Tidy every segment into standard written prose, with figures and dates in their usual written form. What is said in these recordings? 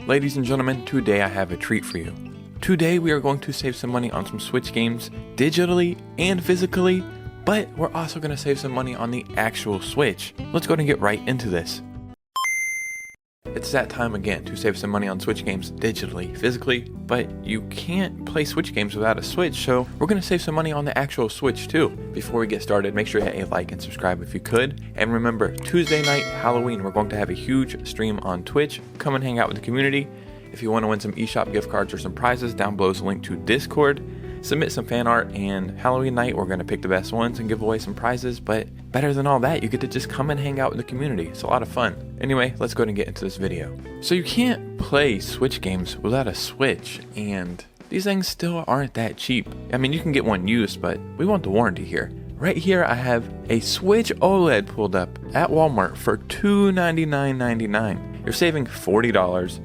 Ladies and gentlemen, today I have a treat for you. Today we are going to save some money on some Switch games, digitally and physically, but we're also going to save some money on the actual Switch. Let's go ahead and get right into this. It's that time again to save some money on Switch games digitally, physically, but you can't play Switch games without a Switch, so we're going to save some money on the actual Switch too. Before we get started, make sure you hit a like and subscribe if you could. And remember, Tuesday night, Halloween, we're going to have a huge stream on Twitch. Come and hang out with the community. If you want to win some eShop gift cards or some prizes, down below is a link to Discord. Submit some fan art, and Halloween night we're going to pick the best ones and give away some prizes, but better than all that, you get to just come and hang out with the community. It's a lot of fun. Anyway, let's go ahead and get into this video. So you can't play Switch games without a Switch, and these things still aren't that cheap. I mean, you can get one used, but we want the warranty here. Right here I have a Switch Oled pulled up at Walmart for $299.99. You're saving $40,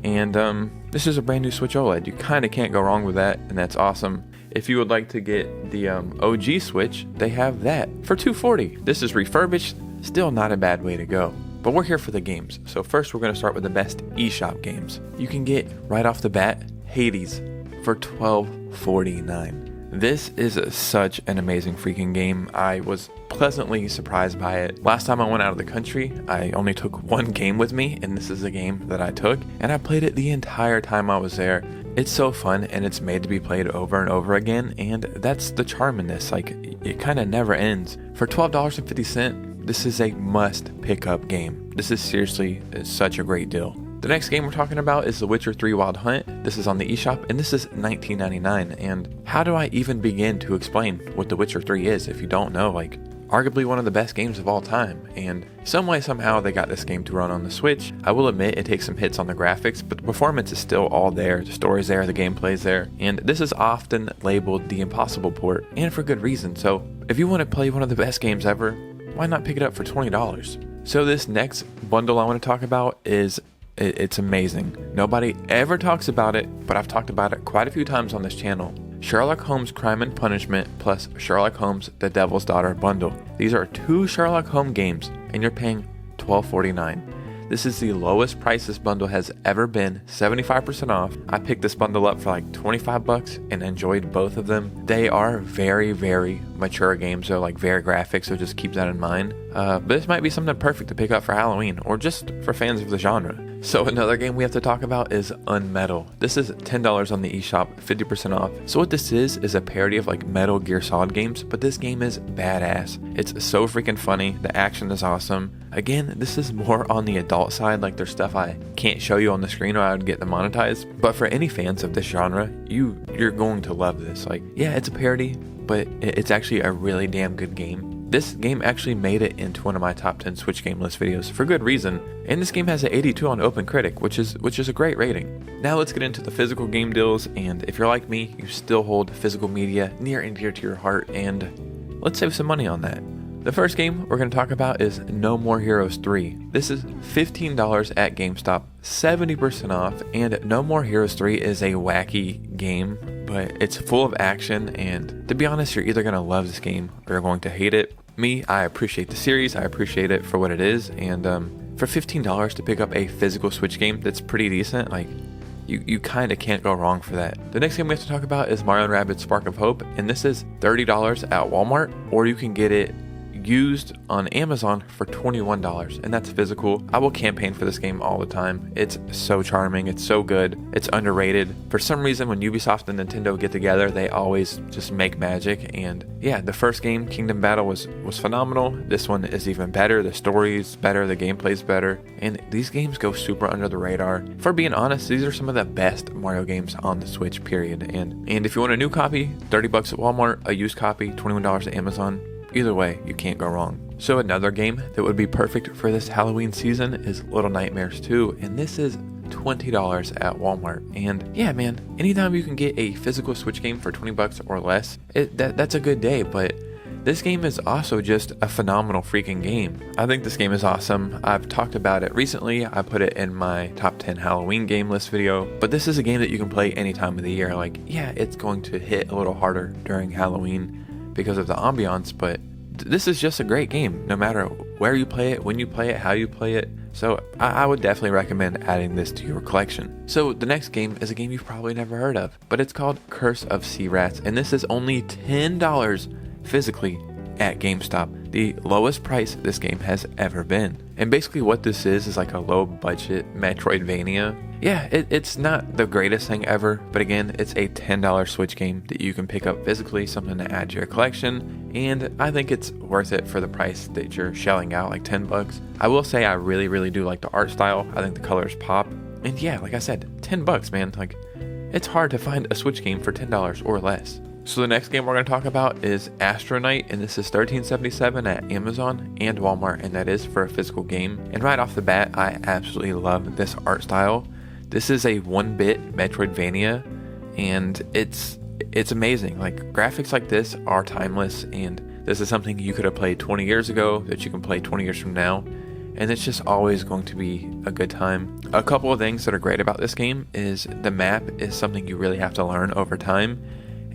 and this is a brand new Switch OLED. You kind of can't go wrong with that, and that's awesome. If you would like to get the OG Switch, they have that for $240. This is refurbished, still not a bad way to go. But we're here for the games. So first we're going to start with the best eShop games. You can get, right off the bat, Hades for $12.49. This is such an amazing freaking game. I was pleasantly surprised by it. Last time I went out of the country, I only took one game with me, and this is a game that I took, and I played it the entire time I was there. It's so fun, and it's made to be played over and over again, and that's the charm in this. Like, it kind of never ends. For $12.50, this is a must pick up game. This is seriously such a great deal. The next game we're talking about is The Witcher 3 Wild Hunt. This is on the eShop, and this is $19.99. And how do I even begin to explain what The Witcher 3 is if you don't know? Like, arguably one of the best games of all time, and some way somehow they got this game to run on the Switch. I will admit it takes some hits on the graphics, but the performance is still all there. The story's there, the gameplay's there, and this is often labeled the impossible port, and for good reason. So if you want to play one of the best games ever, why not pick it up for $20? So this next bundle I want to talk about is it's amazing. Nobody ever talks about it, but I've talked about it quite a few times on this channel. Sherlock Holmes Crime and Punishment plus Sherlock Holmes The Devil's Daughter bundle. These are two Sherlock Holmes games, and you're paying $12.49. This is the lowest price this bundle has ever been, 75% off. I picked this bundle up for like $25 and enjoyed both of them. They are very, very mature games, so like very graphic, so just keep that in mind. But this might be something perfect to pick up for Halloween, or just for fans of the genre. So another game we have to talk about is Unmetal. This is $10 on the eShop, 50% off. So what this is a parody of like Metal Gear Solid games, but this game is badass. It's so freaking funny, the action is awesome. Again, this is more on the adult side, like there's stuff I can't show you on the screen or I would get demonetized. But for any fans of this genre, you're going to love this. Like, yeah, it's a parody, but it's actually a really damn good game. This game actually made it into one of my top 10 Switch game list videos for good reason, and this game has an 82 on OpenCritic, which is a great rating. Now let's get into the physical game deals, and if you're like me, you still hold physical media near and dear to your heart, and let's save some money on that. The first game we're going to talk about is No More Heroes 3. This is $15 at GameStop, 70% off, and No More Heroes 3 is a wacky game, but it's full of action, and to be honest, you're either going to love this game or you're going to hate it. Me, I appreciate the series, I appreciate it for what it is, and for $15 to pick up a physical Switch game that's pretty decent, like, you kind of can't go wrong for that. The next game we have to talk about is Mario & Rabbids Spark of Hope, and this is $30 at Walmart, or you can get it used on Amazon for $21, and that's physical. I will campaign for this game all the time. It's so charming, it's so good, it's underrated. For some reason, when Ubisoft and Nintendo get together, they always just make magic, and yeah, the first game, Kingdom Battle, was phenomenal. This one is even better, the story's better, the gameplay's better, and these games go super under the radar. For being honest, these are some of the best Mario games on the Switch, period. And if you want a new copy, $30 at Walmart, a used copy, $21 at Amazon. Either way, you can't go wrong. So another game that would be perfect for this Halloween season is Little Nightmares 2, and this is $20 at Walmart. And yeah, man, anytime you can get a physical Switch game for $20 or less, that's a good day. But this game is also just a phenomenal freaking game. I think this game is awesome. I've talked about it recently. I put it in my top 10 Halloween game list video, but this is a game that you can play any time of the year. Like, yeah, it's going to hit a little harder during Halloween because of the ambiance, but this is just a great game no matter where you play it, when you play it, how you play it. So I would definitely recommend adding this to your collection. So the next game is a game you've probably never heard of, but it's called Curse of Sea Rats, and this is only $10 physically at GameStop, the lowest price this game has ever been. And basically what this is like a low budget Metroidvania. Yeah, it's not the greatest thing ever, but again, it's a $10 Switch game that you can pick up physically, something to add to your collection, and I think it's worth it for the price that you're shelling out, like 10 bucks. I will say I really do like the art style. I think the colors pop, and yeah, like I said, 10 bucks, man. Like, it's hard to find a Switch game for $10 or less. So the next game we're going to talk about is Astronite, and this is $13.77 at Amazon and Walmart, and that is for a physical game. And right off the bat, I absolutely love this art style. This is a 1-bit Metroidvania, and it's amazing. Like, graphics like this are timeless, and this is something you could have played 20 years ago that you can play 20 years from now, and it's just always going to be a good time. A couple of things that are great about this game is the map is something you really have to learn over time,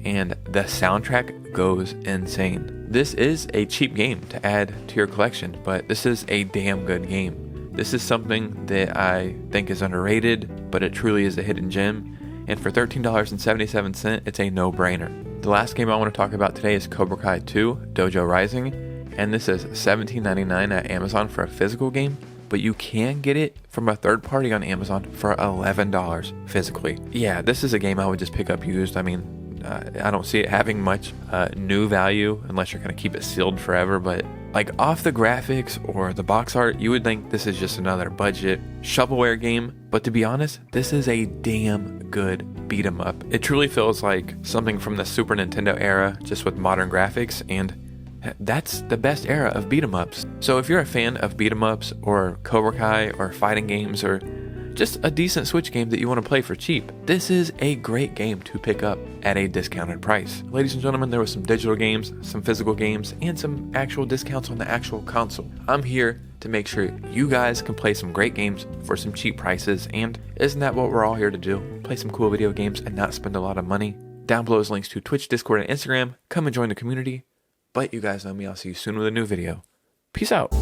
and the soundtrack goes insane. This is a cheap game to add to your collection, but this is a damn good game. This is something that I think is underrated, but it truly is a hidden gem, and for $13.77, it's a no-brainer. The last game I want to talk about today is Cobra Kai 2 Dojo Rising, and this is $17.99 at Amazon for a physical game, but you can get it from a third party on Amazon for $11 physically. Yeah, this is a game I would just pick up used. I mean, I don't see it having much new value unless you're going to keep it sealed forever, but like off the graphics or the box art, you would think this is just another budget shovelware game, but to be honest, this is a damn good beat 'em up. It truly feels like something from the Super Nintendo era, just with modern graphics, and that's the best era of beat 'em ups. So if you're a fan of beat 'em ups or Cobra Kai or fighting games or just a decent Switch game that you want to play for cheap, this is a great game to pick up at a discounted price. Ladies and gentlemen, there was some digital games, some physical games, and some actual discounts on the actual console. I'm here to make sure you guys can play some great games for some cheap prices, and isn't that what we're all here to do? Play some cool video games and not spend a lot of money. Down below is links to Twitch, Discord, and Instagram. Come and join the community. But you guys know me, I'll see you soon with a new video. Peace out.